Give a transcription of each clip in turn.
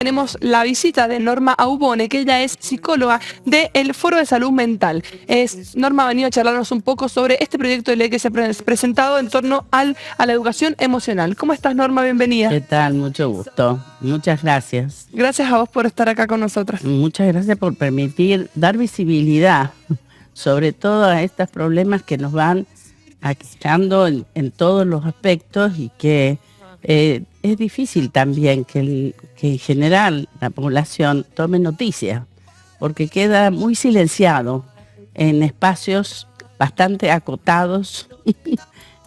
Tenemos la visita de Norma Aubone, que ella es psicóloga del Foro de Salud Mental. Norma ha venido a charlarnos un poco sobre este proyecto de ley que se ha presentado en torno a la educación emocional. ¿Cómo estás, Norma? Bienvenida. ¿Qué tal? Mucho gusto. Muchas gracias. Gracias a vos por estar acá con nosotras. Muchas gracias por permitir dar visibilidad sobre todo a estos problemas que nos van aquejando en todos los aspectos y que es difícil también que en general la población tome noticia, porque queda muy silenciado en espacios bastante acotados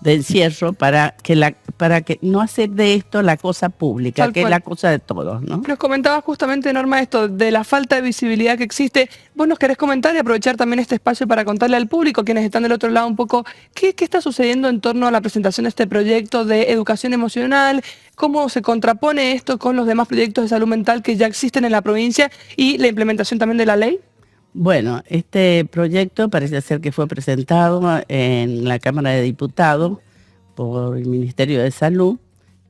de encierro para que no hacer de esto la cosa pública, Tal que cual. es la cosa de todos, ¿no? Nos comentabas justamente, Norma, esto de la falta de visibilidad que existe. Vos nos querés comentar y aprovechar también este espacio para contarle al público, quienes están del otro lado, un poco qué está sucediendo en torno a la presentación de este proyecto de educación emocional, cómo se contrapone esto con los demás proyectos de salud mental que ya existen en la provincia y la implementación también de la ley. Bueno, este proyecto parece ser que fue presentado en la Cámara de Diputados por el Ministerio de Salud,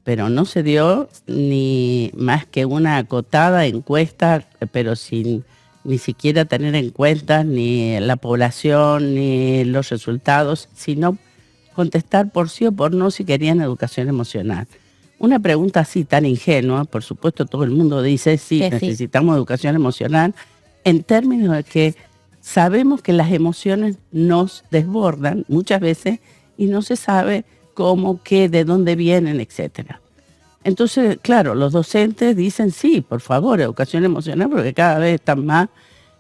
pero no se dio ni más que una acotada encuesta, pero sin ni siquiera tener en cuenta ni la población ni los resultados, sino contestar por sí o por no si querían educación emocional. Una pregunta así tan ingenua, por supuesto todo el mundo dice sí, necesitamos educación emocional, en términos de que sabemos que las emociones nos desbordan muchas veces y no se sabe cómo, qué, de dónde vienen, etcétera. Entonces, claro, los docentes dicen sí, por favor, educación emocional, porque cada vez están más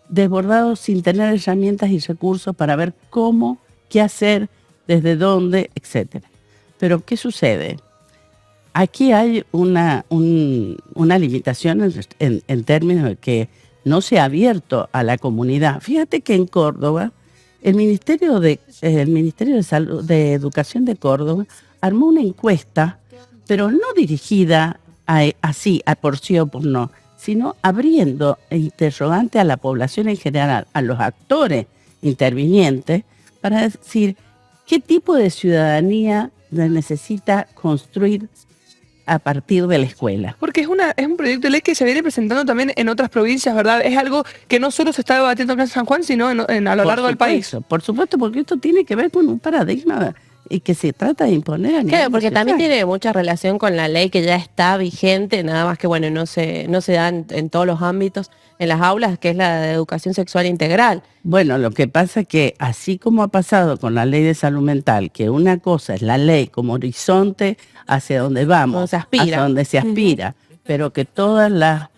desbordados sin tener herramientas y recursos para ver cómo, qué hacer, desde dónde, etcétera. Pero, ¿qué sucede? Aquí hay una limitación en términos de que no se ha abierto a la comunidad. Fíjate que en Córdoba, el Ministerio de Salud, de Educación de Córdoba armó una encuesta, pero no dirigida así, a por sí o por no, sino abriendo interrogante a la población en general, a los actores intervinientes, para decir qué tipo de ciudadanía necesita construir a partir de la escuela. Porque es un proyecto de ley que se viene presentando también en otras provincias, ¿verdad? Es algo que no solo se está debatiendo acá en San Juan, sino a lo largo del país. Por supuesto, porque esto tiene que ver con un paradigma y que se trata de imponer a nivel Claro, porque nacional. también tiene mucha relación con la ley que ya está vigente, nada más que bueno, no se da en todos los ámbitos, en las aulas, que es la de educación sexual integral. Bueno, lo que pasa es que así como ha pasado con la ley de salud mental, que una cosa es la ley como horizonte hacia donde vamos, donde se aspira. hacia donde se aspira, pero que todas las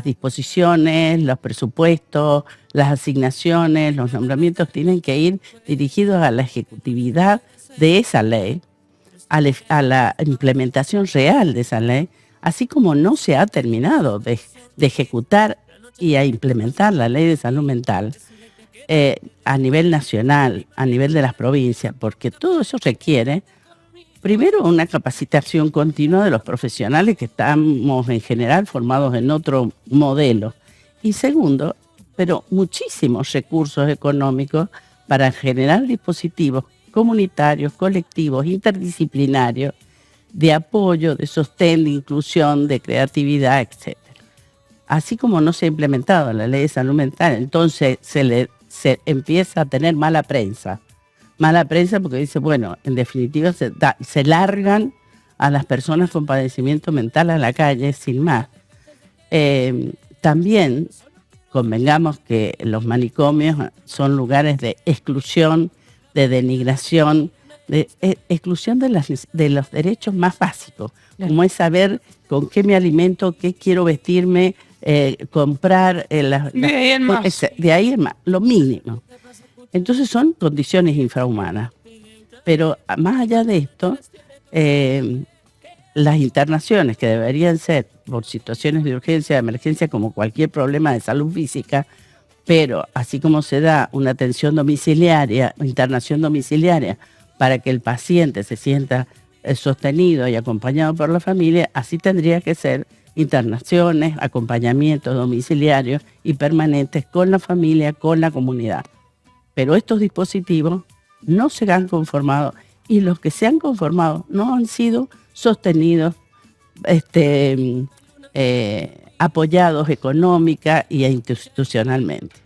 disposiciones, los presupuestos, las asignaciones, los nombramientos tienen que ir dirigidos a la ejecutividad de esa ley, a la implementación real de esa ley, así como no se ha terminado de ejecutar y a implementar la ley de salud mental a nivel nacional, a nivel de las provincias, porque todo eso requiere, primero, una capacitación continua de los profesionales que estamos en general formados en otro modelo, y segundo, pero muchísimos recursos económicos para generar dispositivos comunitarios, colectivos, interdisciplinarios, de apoyo, de sostén, de inclusión, de creatividad, etc. Así como no se ha implementado la ley de salud mental, entonces se empieza a tener mala prensa. Mala prensa porque dice, bueno, en definitiva se largan a las personas con padecimiento mental a la calle sin más. También convengamos que los manicomios son lugares de exclusión, de denigración, de exclusión de los derechos más básicos, como es saber con qué me alimento, qué quiero vestirme, comprar. De ahí en más. De ahí en más, lo mínimo. Entonces son condiciones infrahumanas. Pero más allá de esto, las internaciones que deberían ser por situaciones de urgencia, de emergencia, como cualquier problema de salud física, pero así como se da una atención domiciliaria, internación domiciliaria, para que el paciente se sienta sostenido y acompañado por la familia, así tendría que ser internaciones, acompañamientos domiciliarios y permanentes con la familia, con la comunidad. Pero estos dispositivos no se han conformado y los que se han conformado no han sido sostenidos apoyados económica e institucionalmente.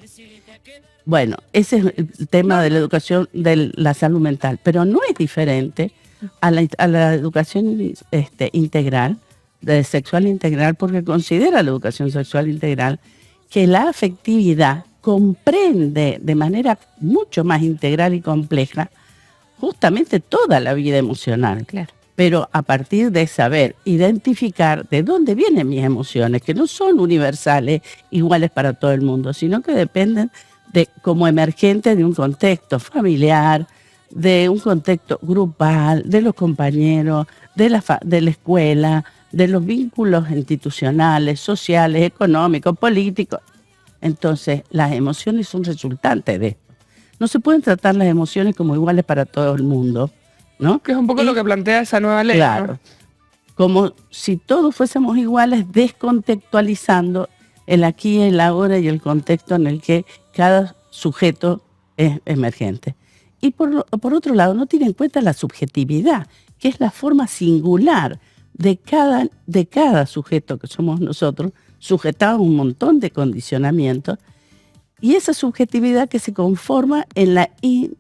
Bueno, ese es el tema de la educación de la salud mental, pero no es diferente a la educación integral, de sexual integral, porque considera la educación sexual integral que la afectividad comprende de manera mucho más integral y compleja justamente toda la vida emocional. Claro. Pero a partir de saber identificar de dónde vienen mis emociones, que no son universales, iguales para todo el mundo, sino que dependen de como emergentes de un contexto familiar, de un contexto grupal, de los compañeros, de la escuela, de los vínculos institucionales, sociales, económicos, políticos. Entonces, las emociones son resultantes de esto. No se pueden tratar las emociones como iguales para todo el mundo, ¿no? Que es un poco lo que plantea esa nueva ley. Claro, ¿no? como si todos fuésemos iguales, descontextualizando el aquí, el ahora y el contexto en el que cada sujeto es emergente. Y por otro lado, no tiene en cuenta la subjetividad, que es la forma singular de cada sujeto que somos nosotros, sujetado a un montón de condicionamientos, y esa subjetividad que se conforma en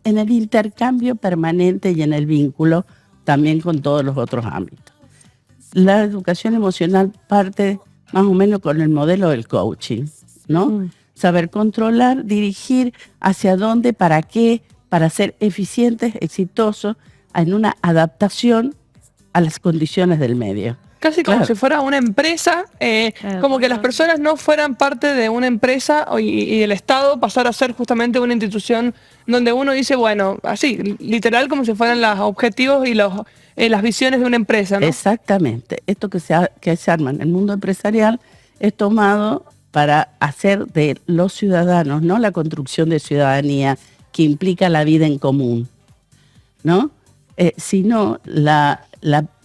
el intercambio permanente y en el vínculo también con todos los otros ámbitos. La educación emocional parte más o menos con el modelo del coaching, ¿no? Saber controlar, dirigir hacia dónde, para qué, para ser eficientes, exitosos en una adaptación a las condiciones del medio. Casi como Claro. si fuera una empresa, como que las personas no fueran parte de una empresa y el Estado pasara a ser justamente una institución donde uno dice, bueno, así, literal como si fueran los objetivos y las visiones de una empresa, ¿no? Exactamente. Esto que se arma en el mundo empresarial es tomado para hacer de los ciudadanos, no la construcción de ciudadanía que implica la vida en común, ¿no? Sino la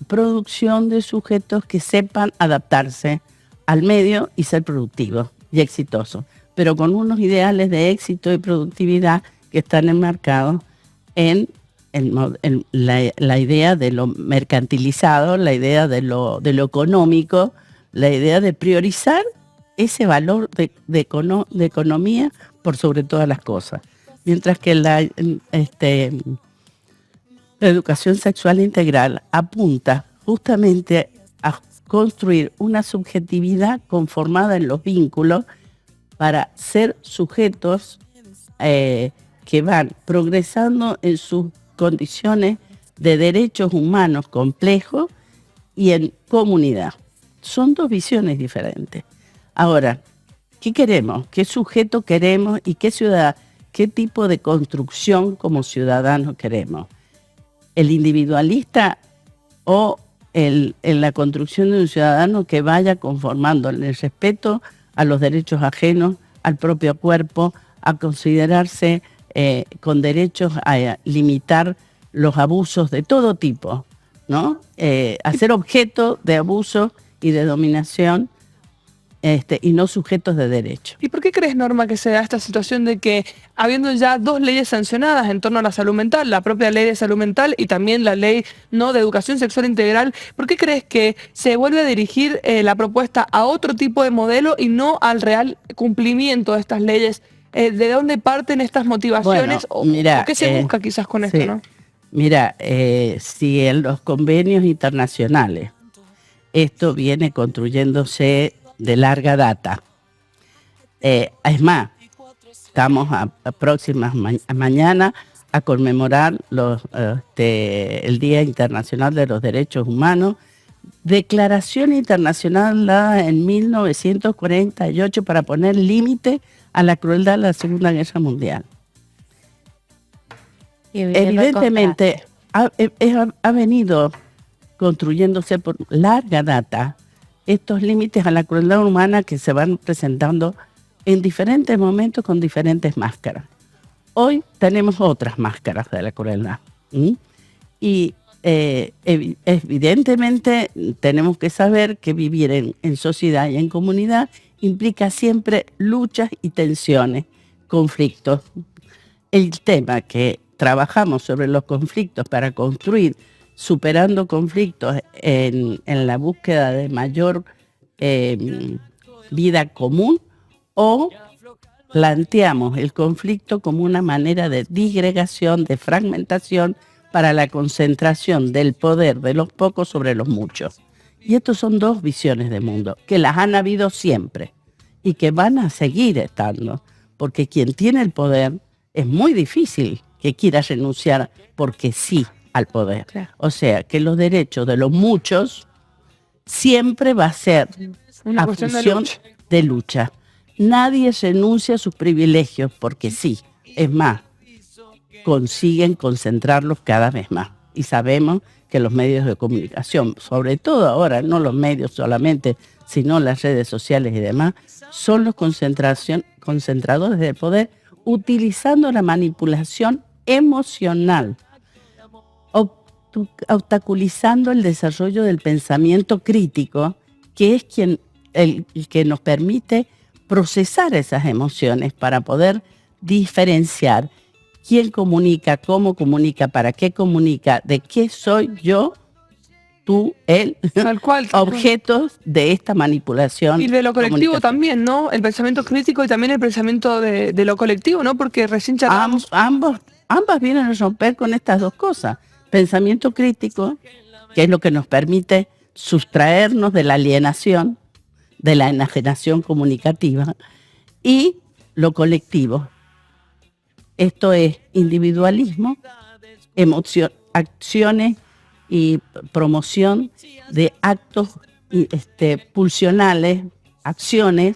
producción de sujetos que sepan adaptarse al medio y ser productivos y exitosos, pero con unos ideales de éxito y productividad que están enmarcados en la idea de lo mercantilizado, la idea de lo económico, la idea de priorizar ese valor de economía por sobre todas las cosas. Mientras que la educación sexual integral apunta justamente a construir una subjetividad conformada en los vínculos para ser sujetos que van progresando en sus condiciones de derechos humanos complejos y en comunidad. Son dos visiones diferentes. Ahora, ¿qué queremos? ¿Qué sujeto queremos? ¿Y qué tipo de construcción como ciudadanos queremos? ¿El individualista o en la construcción de un ciudadano que vaya conformando el respeto a los derechos ajenos, al propio cuerpo, a considerarse con derechos a limitar los abusos de todo tipo, ¿no? A ser objeto de abuso y de dominación y no sujetos de derecho. ¿Y por qué crees, Norma, que se da esta situación de que, habiendo ya dos leyes sancionadas en torno a la salud mental, la propia ley de salud mental y también la ley no de educación sexual integral, ¿por qué crees que se vuelve a dirigir la propuesta a otro tipo de modelo y no al real cumplimiento de estas leyes? ¿De dónde parten estas motivaciones? Bueno, mira, ¿O qué se busca quizás con esto, sí. no? Mira, si en los convenios internacionales esto viene construyéndose de larga data. Es más, estamos próximas mañana a conmemorar el Día Internacional de los Derechos Humanos, declaración internacional dada en 1948 para poner límite a la crueldad de la Segunda Guerra Mundial. Evidentemente ha venido construyéndose por larga data estos límites a la crueldad humana que se van presentando en diferentes momentos con diferentes máscaras. Hoy tenemos otras máscaras de la crueldad. Y evidentemente tenemos que saber que vivir en sociedad y en comunidad implica siempre luchas y tensiones, conflictos. El tema que trabajamos sobre los conflictos para construir superando conflictos en la búsqueda de mayor vida común, o planteamos el conflicto como una manera de disgregación, de fragmentación para la concentración del poder de los pocos sobre los muchos. Y estos son dos visiones de mundo que las han habido siempre y que van a seguir estando, porque quien tiene el poder es muy difícil que quiera renunciar porque sí al poder. Claro. O sea, que los derechos de los muchos siempre va a ser Una a cuestión de función lucha. de lucha. Nadie renuncia a sus privilegios porque sí. Es más, consiguen concentrarlos cada vez más. Y sabemos que los medios de comunicación, sobre todo ahora, no los medios solamente, sino las redes sociales y demás, son los concentradores del poder, utilizando la manipulación emocional, obstaculizando el desarrollo del pensamiento crítico, que es el que nos permite procesar esas emociones para poder diferenciar quién comunica, cómo comunica, para qué comunica, de qué soy yo, tú, él, Tal cual. Tal cual. objetos de esta manipulación. Y de lo colectivo comunicativa. también, ¿no? El pensamiento crítico y también el pensamiento de lo colectivo, ¿no? Porque recién charlamos... Ambas vienen a romper con estas dos cosas. Pensamiento crítico, que es lo que nos permite sustraernos de la alienación, de la enajenación comunicativa, y lo colectivo. Esto es individualismo, acciones y promoción de actos pulsionales, acciones,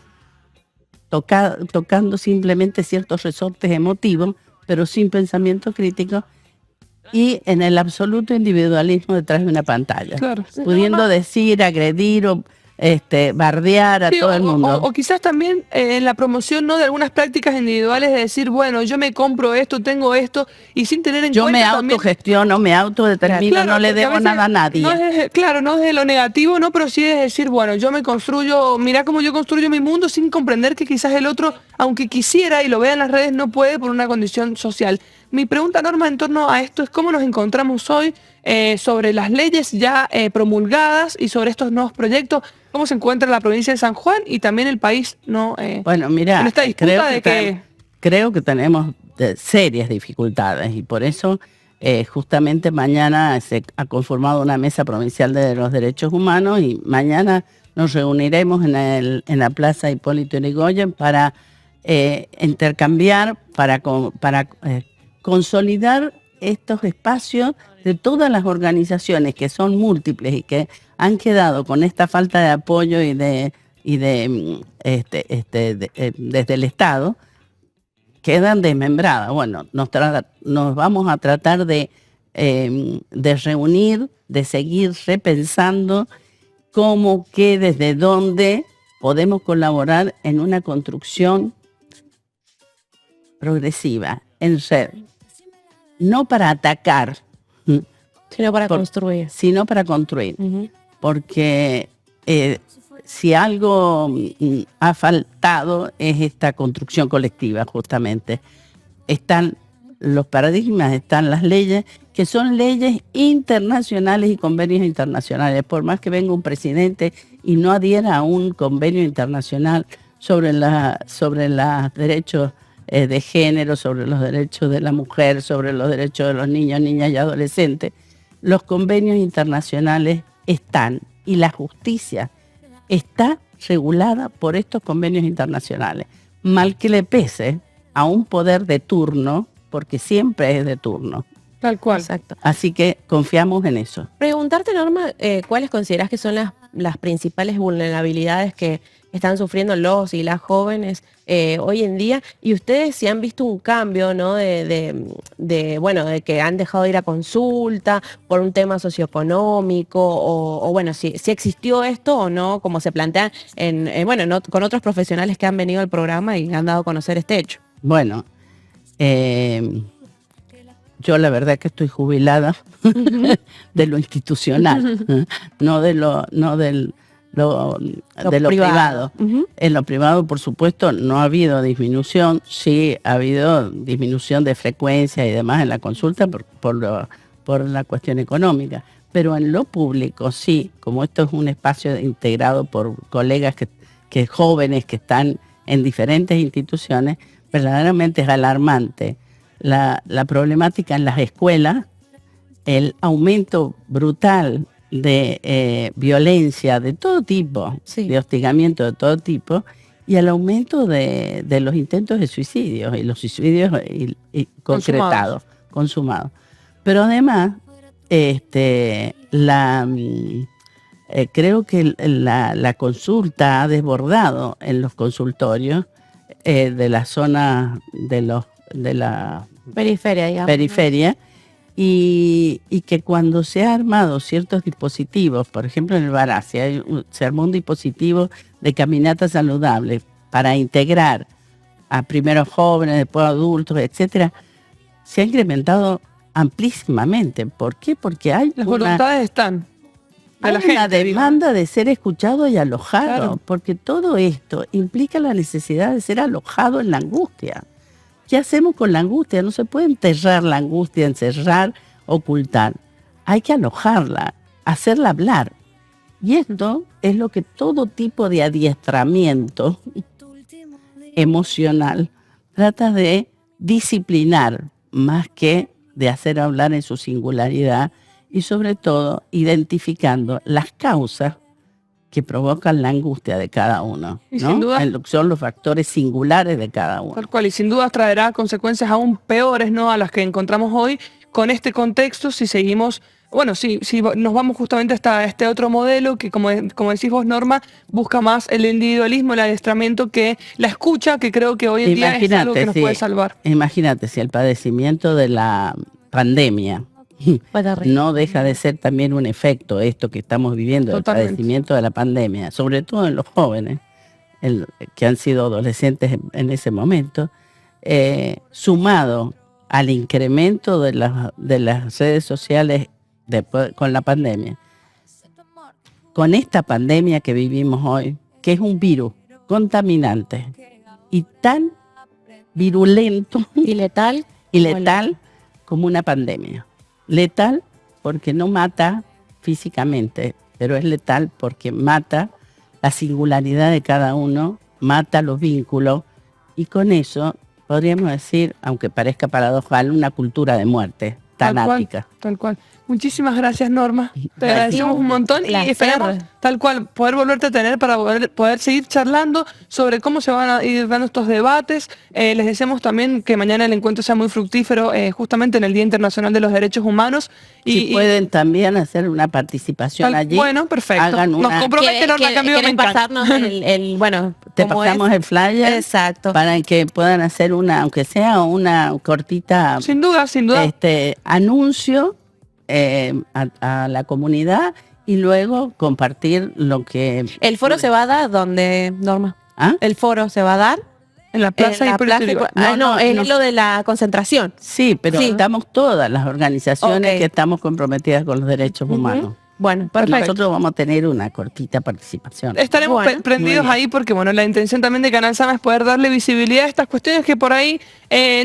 tocando simplemente ciertos resortes emotivos, pero sin pensamiento crítico, y en el absoluto individualismo detrás de una pantalla. Claro. Pudiendo decir, agredir o bardear a Sí, todo el mundo. o quizás también en la promoción, ¿no?, de algunas prácticas individuales, de decir, bueno, yo me compro esto, tengo esto, y sin tener en Yo cuenta me también... autogestiono, me autodetermino, Claro, no le porque a debo veces nada a nadie. No es, claro, no es de lo negativo, ¿no? Pero sí es decir, bueno, yo me construyo, mira cómo yo construyo mi mundo, sin comprender que quizás el otro, aunque quisiera y lo vea en las redes, no puede por una condición social. Mi pregunta, Norma, en torno a esto es cómo nos encontramos hoy sobre las leyes ya promulgadas y sobre estos nuevos proyectos, cómo se encuentra la provincia de San Juan y también el país, ¿no? Bueno, mira, en esta disputa de que... creo que tenemos serias dificultades, y por eso justamente mañana se ha conformado una mesa provincial de los derechos humanos, y mañana nos reuniremos en la Plaza Hipólito Yrigoyen para intercambiar, para consolidar estos espacios de todas las organizaciones que son múltiples y que han quedado con esta falta de apoyo desde el Estado, quedan desmembradas. Bueno, nos vamos a tratar de reunir, de seguir repensando cómo, qué, desde dónde podemos colaborar en una construcción progresiva, en red. No para atacar, Sino para construir. sino para construir. Ujú. Porque si algo ha faltado es esta construcción colectiva, justamente. Están los paradigmas, están las leyes, que son leyes internacionales y convenios internacionales. Por más que venga un presidente y no adhiera a un convenio internacional sobre los derechos de género, sobre los derechos de la mujer, sobre los derechos de los niños, niñas y adolescentes, los convenios internacionales están, y la justicia está regulada por estos convenios internacionales. Mal que le pese a un poder de turno, porque siempre es de turno. Tal cual. Exacto. Así que confiamos en eso. Preguntarte, Norma, ¿cuáles consideras que son las principales vulnerabilidades que están sufriendo los y las jóvenes hoy en día? Y ustedes, si han visto un cambio, ¿no?, de que han dejado de ir a consulta por un tema socioeconómico, o bueno, si existió esto o no, como se plantea con otros profesionales que han venido al programa y han dado a conocer este hecho. Bueno, yo la verdad que estoy jubilada de lo institucional, no de lo privado. Ujú. En lo privado, por supuesto, no ha habido disminución, sí ha habido disminución de frecuencia y demás en la consulta por por la cuestión económica. Pero en lo público sí, como esto es un espacio integrado por colegas que jóvenes que están en diferentes instituciones, verdaderamente es alarmante la problemática en las escuelas, el aumento brutal de violencia de todo tipo, Sí. de hostigamiento de todo tipo, y el aumento de los intentos de suicidio, y los suicidios concretados, consumados. Pero además, creo que la consulta ha desbordado en los consultorios de la zona de la Periferia, digamos. periferia, y que cuando se han armado ciertos dispositivos, por ejemplo en el Barassi se armó un dispositivo de caminata saludable para integrar a primero jóvenes, después adultos, etcétera, se ha incrementado amplísimamente. ¿Por qué? Porque hay Las voluntades están. hay una demanda de ser escuchado y alojado, Claro. porque todo esto implica la necesidad de ser alojado en la angustia. ¿Qué hacemos con la angustia? No se puede enterrar la angustia, encerrar, ocultar. Hay que alojarla, hacerla hablar. Y esto es lo que todo tipo de adiestramiento emocional trata de disciplinar, más que de hacer hablar en su singularidad, y sobre todo identificando las causas que provocan la angustia de cada uno, Y ¿no? sin duda- Son los factores singulares de cada uno. Tal cual, y sin duda traerá consecuencias aún peores, ¿no?, a las que encontramos hoy con este contexto si seguimos, bueno, si nos vamos justamente hasta este otro modelo que, como decís vos, Norma, busca más el individualismo, el adiestramiento, que la escucha, que creo que hoy en día es algo que nos puede salvar. Imagínate si el padecimiento de la pandemia Fue terrible. no deja de ser también un efecto, esto que estamos viviendo, Totalmente. el padecimiento de la pandemia, sobre todo en los jóvenes, que han sido adolescentes en ese momento, sumado al incremento de las redes sociales después, con la pandemia, con esta pandemia que vivimos hoy, que es un virus contaminante y tan virulento Y letal. y letal como una pandemia. Letal porque no mata físicamente, pero es letal porque mata la singularidad de cada uno, mata los vínculos, y con eso podríamos decir, aunque parezca paradojal, una cultura de muerte tanática. Tal cual. Muchísimas gracias, Norma. Te agradecemos un montón y Placer. esperamos, tal cual, poder volverte a tener para poder seguir charlando sobre cómo se van a ir dando estos debates. Les deseamos también que mañana el encuentro sea muy fructífero, justamente en el Día Internacional de los Derechos Humanos. Si pueden también hacer una participación allí. Bueno, perfecto. Hagan Nos compromete Norma Cambio. ¿Quieren pasarnos bueno, te cómo pasamos es? el flyer. Exacto. Para que puedan hacer aunque sea una cortita, Sin duda, sin duda. anuncio a la comunidad, y luego compartir lo que... ¿El foro se va a dar dónde, Norma? ¿Ah? ¿El foro se va a dar? En la Plaza En la Hipólito plaza Yrigoyen. no, es lo de la concentración. Sí, pero Sí. estamos todas las organizaciones Ok. que estamos comprometidas con los derechos humanos. Bueno, perfecto. Nosotros vamos a tener una cortita participación. Estaremos Bueno, prendidos muy bien. ahí porque, bueno, la intención también de Canal Sama es poder darle visibilidad a estas cuestiones que por ahí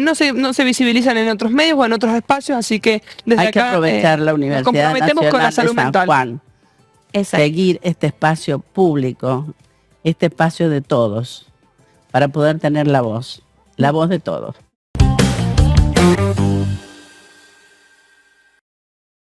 no se visibilizan en otros medios o en otros espacios, así que desde Hay que acá aprovechar la nos Universidad comprometemos con la Nacional salud de San mental. Juan, Exacto. seguir este espacio público, este espacio de todos, para poder tener la voz de todos.